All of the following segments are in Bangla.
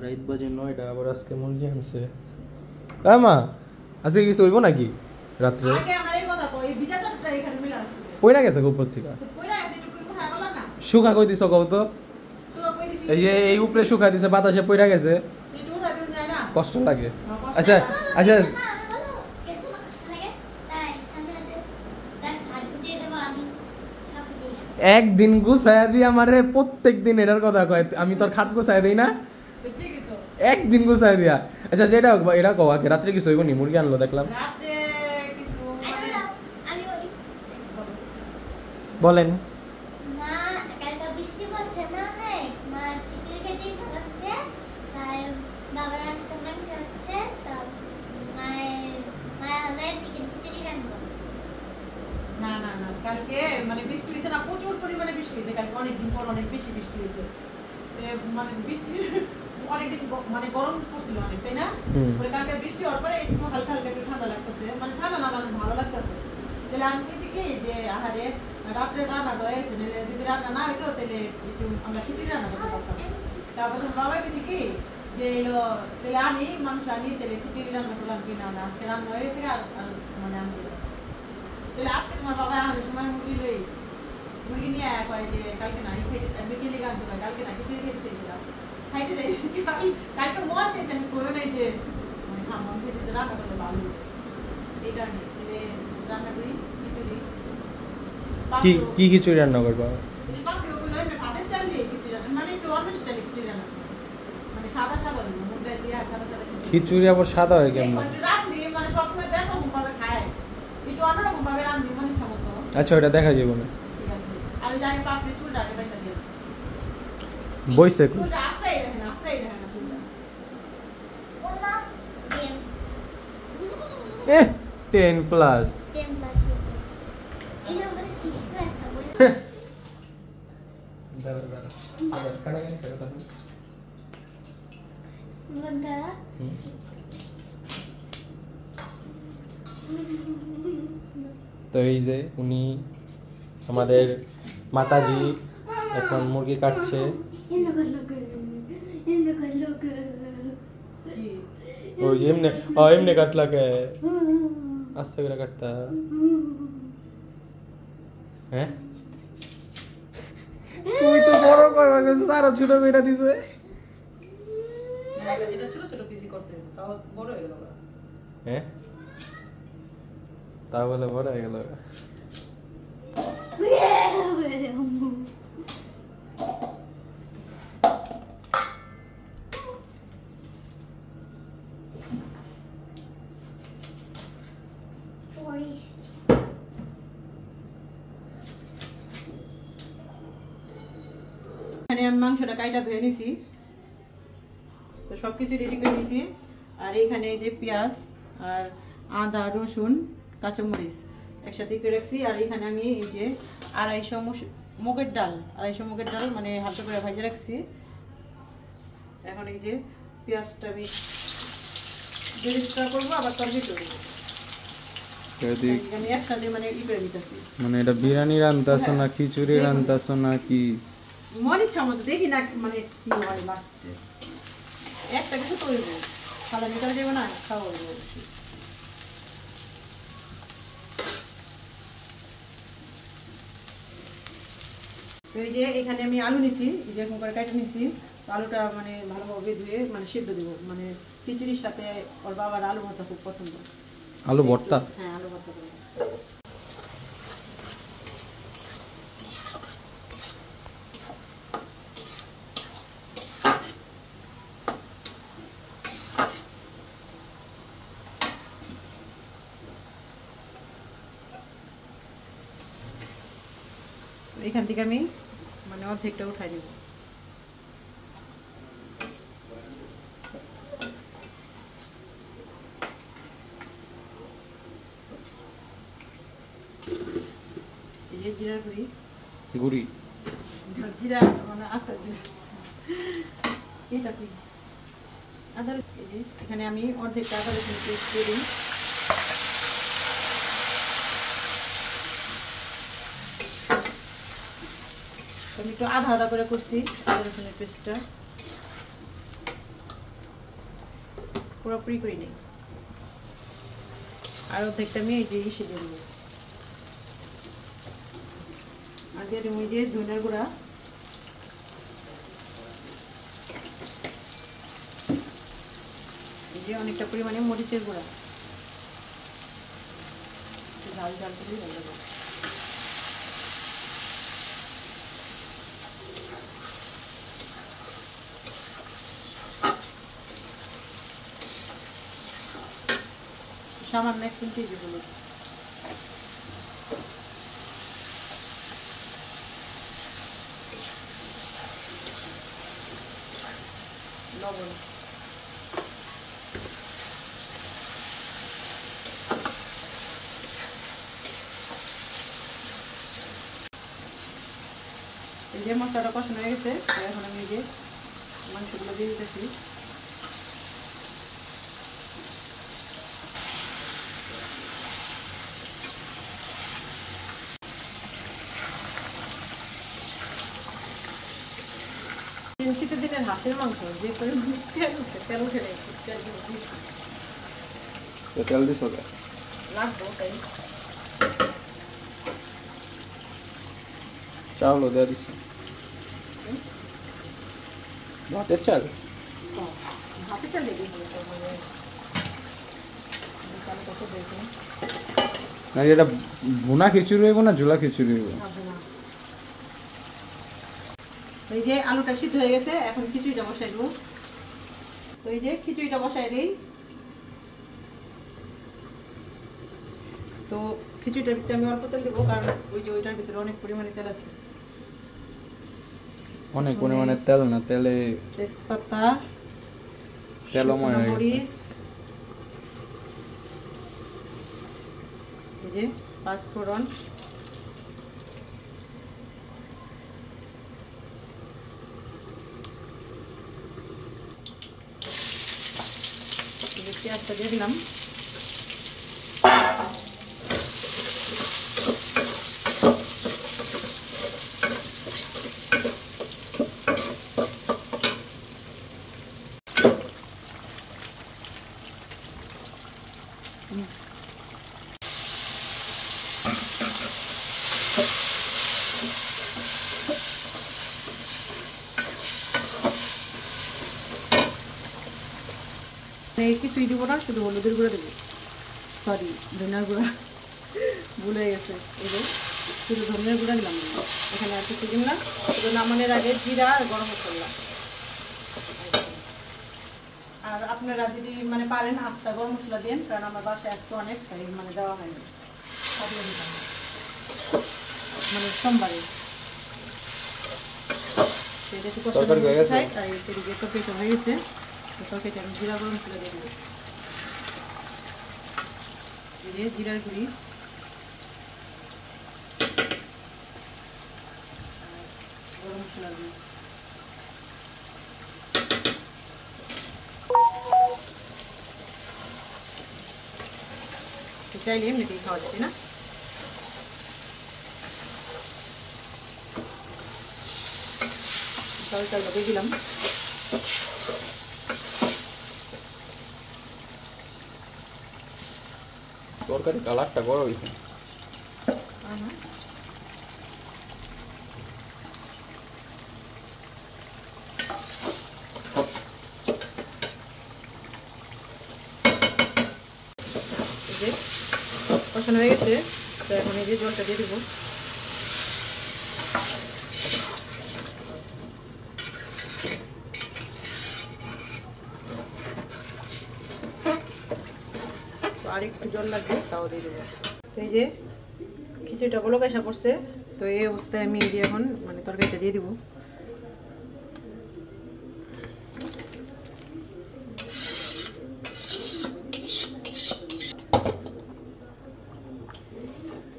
রাত বাজে 9টা, আবার আজকে মুরগি আনছে। মা আজকে কিছু হইব নাকি রাত্রে? পয়রা গেছে উপর থেকে। শুকা কই দিছ কও তো? এই যে এই উপরে শুকা দিছে, বাতাসে পয়রা গেছে, কষ্ট লাগে। আচ্ছা আচ্ছা একদিন গুছায়া দি আমারে, প্রত্যেক দিন এটার কথা কয়। আমি তোর খাট গুছায়া দিই না, একদিন গুছায়া দিয়া। আচ্ছা যেটা এটা কও আগে, রাত্রে কিছু হইব নি? মুরগি আনলো দেখলাম। বলেন। কালকে মানে বৃষ্টি হয়েছে না, প্রচুর পরিমাণে বৃষ্টি হয়েছে কালকে, অনেকদিন পর অনেক বেশি বৃষ্টি হয়েছে। মানে বৃষ্টি অনেকদিন মানে গরম পড়ছিল অনেক, তাই না? পরে কালকে বৃষ্টি হওয়ার পরে একটু হালকা হালকা একটু ঠান্ডা লাগতেছে, মানে ঠান্ডা না মানে ভালো লাগতেছে। তাহলে আমি কিছু কি যে আহারে রাত্রে রান্না হয়েছে, যদি রান্না না হইতো তাহলে একটু আমরা খিচুড়ি রান্না করতে পারতাম। তারপর তোমার বাবা কিছু কি যে এলো, তাহলে আমি মাংস আনি তাহলে খিচুড়ি রান্না করলাম কিনা, আজকে রান্না হয়েছে আর মানে আমি তাহলে আজকে তোমার বাবা আমাদের সময় মুরগি রয়েছে, মুরগি নিয়ে কয় যে কালকে না খাইতে বিকেলে গান চলে, কালকে না খিচুড়ি খেতে চাইছিলাম, খাইতে চাইছি। কালকে মন চাইছে, আমি করে নাই যে মানে মন চাইছে যে রান্না করলে ভালো, এই কারণে তাহলে রান্না করি খিচুড়ি। কি খিচুড়ি রান্না করবা? ভাতের চাল দিয়ে খিচুড়ি রান্না, মানে একটু অন্য স্টাইলে খিচুড়ি রান্না, মানে সাদা সাদা মুগ ডাল দিয়ে সাদা সাদা খিচুড়ি। আবার সাদা হয় কেমন? রাত দিয়ে মানে সবসময় তো একরকম ভাবে খায়, একটু অন্যরকম ভাবে রান্না মানে ইচ্ছা মতো। আচ্ছা ওটা দেখা যাবে না, ঠিক আছে। আর জানি পাপড়ি চুলটা আগে বাইটা দিয়ে বইছে কই? চুলটা আছাই দেখেন না চুলটা। ওনা 10 প্লাস এই যে ওখানে 6 প্লাস তা বলে দাঁড়া কাটা কেন কাটা বন্ধা। তো এই যে উনি আমাদের মাতাজি এখন মুরগি কাটছে। ওই যে এমনি কাটলাকে আস্তে করে কাটতা। হ্যাঁ তুই তো বড় করবা, সারা ছোট কইরা দিছে। এটা ছোট ছোট পিসি করতে তাও বড় হয়ে গেল। হ্যাঁ তাহলে বড় হয়ে গেল। এখানে আমি মাংসটা কাইটা ধুয়ে নিছি, তো সবকিছু রেডি করে নিছি। আর এখানে এই যে পেঁয়াজ আর আদা রসুন কাঁচামরিচ একসাথে করে রাখছি। আর এখানে আমি এই যে 250 মুগের ডাল মানে হালকা করে ভেজে রাখছি। এখন এই যে পেঁয়াজটা আমি বেরেস্তা করবো, আবার তরকারি করবো, আমি একসাথে মানে ই করে দিতেছি। মানে এটা বিরিয়ানি রান্তাছো না খিচুড়ি রান্তাছো না কি মন ইচ্ছা মতো দেখি না, মানে কি হয় লাস্টে একটা কিছু করবো, ফালানি করে দেবো না, খাওয়া দেবো। এই যে এখানে আমি আলু নিচ্ছি, এই যে এরকম করে কেটে নিচ্ছি। আলুটা মানে ভালোভাবে ধুয়ে মানে সিদ্ধ দেবো, মানে খিচুড়ির সাথে ওর বাবার আলু ভর্তা খুব পছন্দ। আলু ভর্তা? হ্যাঁ আলু ভর্তা করবো। এখান থেকে আমি মানে অর্ধেকটা উঠাই দেব। এই যে জিরা গুঁড়ি জিরা মানে আস্তে জিরা এটা কি আদা, এই যে এখানে আমি অর্ধেকটা আদা রসুন পেস্ট দিয়ে দিই। আমি একটু আধা আধা করে করছি আদা রসুনের পেস্টটা। পুরোপুরি করে নিই। আর অর্ধেকটা আমি এই যে ইসে দিয়ে দেবো, আর দিয়ে দেবো এই যে ধনিয়ার গুঁড়া, এই যে অনেকটা পরিমাণে মরিচের গুঁড়া, ঝাল ঝাল করে ভালো লাগবে। সামান্য একটু দিয়ে দেবো, লবণ, এই যে মশলাটা কষানো হয়ে গেছে, এখন আমি এই যে মাংসগুলো দিয়ে দিতেছি। শীতের দিনের হাঁসের মাংস যে পরিমাণে তেল উঠে, তেল উঠে নেই, তেল দিস লাগবো তাই। চাউলও দেওয়া দিচ্ছি, ভাতের চাল, ভাতের চাল দিয়ে দিই, চাল কত দিয়েছি না এটা ভুনা খিচুড়ি হইব না ঝোলা খিচুড়ি হইব? এই যে আলুটা সিদ্ধ হয়ে গেছে, এখন খিচুড়িটা বসাই দেবো। তো এই যে খিচুড়িটা বসাই দিই। তো খিচুড়িটার ভিতরে আমি অল্প তেল দেবো, কারণ ওই যে ওইটার ভিতরে অনেক পরিমাণে তেল আছে। অনেক পরিমাণে তেল না, তেলে তেজপাতা, তেলময় হয়ে গেছে। মরিচ, এই যে পাঁচফোড়ন, পেঁয়াজটা দিয়ে দিলাম। কিছুই দেবো না, শুধু হলুদের গুঁড়ো দেবো, সরি ধনিয়ার গুঁড়া, ভুলে গেছে। এই যে শুধু ধনিয়ার গুঁড়া দিলাম, এখানে আর কিছু দিন না, শুধু নামানোর আগে জিরা আর গরম মশলা। আর আপনারা যদি মানে পারেন আস্তা গরম মশলা দেন, কারণ আমার বাসায় আজকে অনেক মানে দেওয়া হয়নি, মানে সোমবারে তরকারিটা হয়ে গেছে। তরকারিটা আমি জিরা গরম মশলা দিয়ে দেবো, এই যে জিরার গুঁড়ি, গরম মশলা দিই, চাইলে এমনিতেই খাওয়া যাবে না। চালটা দিয়ে দিলাম। তরকারি কালারটা বড় হয়েছে। কষানো হয়ে গেছে, তো এখন এই যে জলটা দিয়ে দেবো। আর একটু জল লাগবে, তাও দিয়ে দেবো। তো এই যে খিচুড়িটা বলক আসা পড়ছে, তো এই অবস্থায় আমি এই যে এখন মানে তরকারিটা দিয়ে দিব।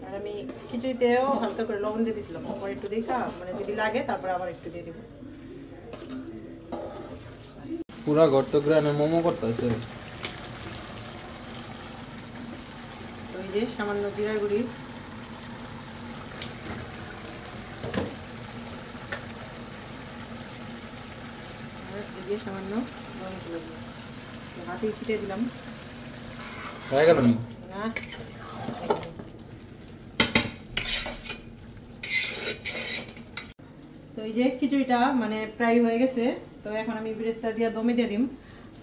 আর আমি খিচুড়িতেও হালকা করে লবণ দিয়ে দিয়েছিলাম, আবার একটু দেখা মানে যদি লাগে তারপরে আবার একটু দিয়ে দেবো। পুরা ঘর তো গ্রামে মোমো করতেছে। ওই যে সামান্য জিরার গুঁড়ি, আর এই যে সামান্য গরম মশলা গুঁড়ো। হাতেই ছিটিয়ে দিলাম হয়ে গেল নি না। তো এই যে খিচুড়িটা মানে প্রায় হয়ে গেছে। তো এখন আমি বেরেস্তা দিয়ে দমে দিয়ে দিম।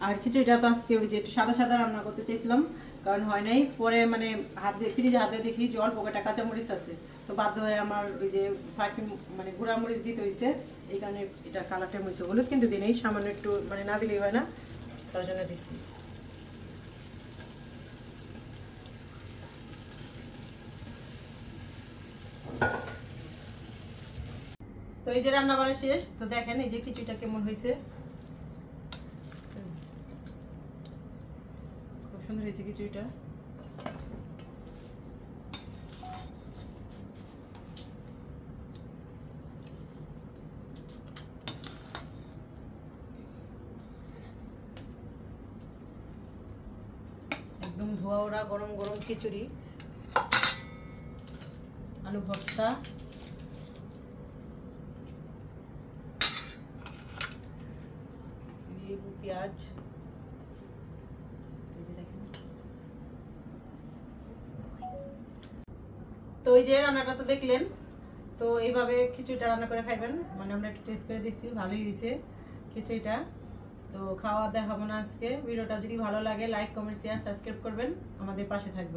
আর খিচুড়িটা তো আজকে ওই যে একটু সাদা সাদা রান্না করতে চাইছিলাম, কারণ হয় নাই। পরে মানে হাত দিয়ে ফ্রিজে হাতে দেখি যে অল্প কটা কাঁচামরিচ আছে, তো বাধ্য হয়ে আমার ওই যে ফাঁকি মানে গুঁড়া মরিচ দিতে হয়েছে। এই কারণে এটা কালারটা মরিচ, হলুদ কিন্তু দিই নেই, সামান্য একটু মানে না দিলেই হয় না, তার জন্য দিচ্ছি। তো এই যে রান্না বাড়া শেষ। তো দেখেন এই যে খিচুড়িটা কেমন হয়েছে, খুব সুন্দর হয়েছে খিচুড়িটা। একদম ধোয়া ওরা গরম গরম খিচুড়ি, আলু ভর্তা, লেবু, পেঁয়াজ। তো এই যে রান্নাটা তো দেখলেন। তো এইভাবে খিচুড়িটা রান্না করে খাইবেন, মানে আমরা একটু টেস্ট করে দেখছি, ভালোই হয়েছে খিচুড়িটা। তো খাওয়া দেখাবো না আজকে। ভিডিওটা যদি ভালো লাগে লাইক, কমেন্ট, শেয়ার, সাবস্ক্রাইব করবেন, আমাদের পাশে থাকবেন।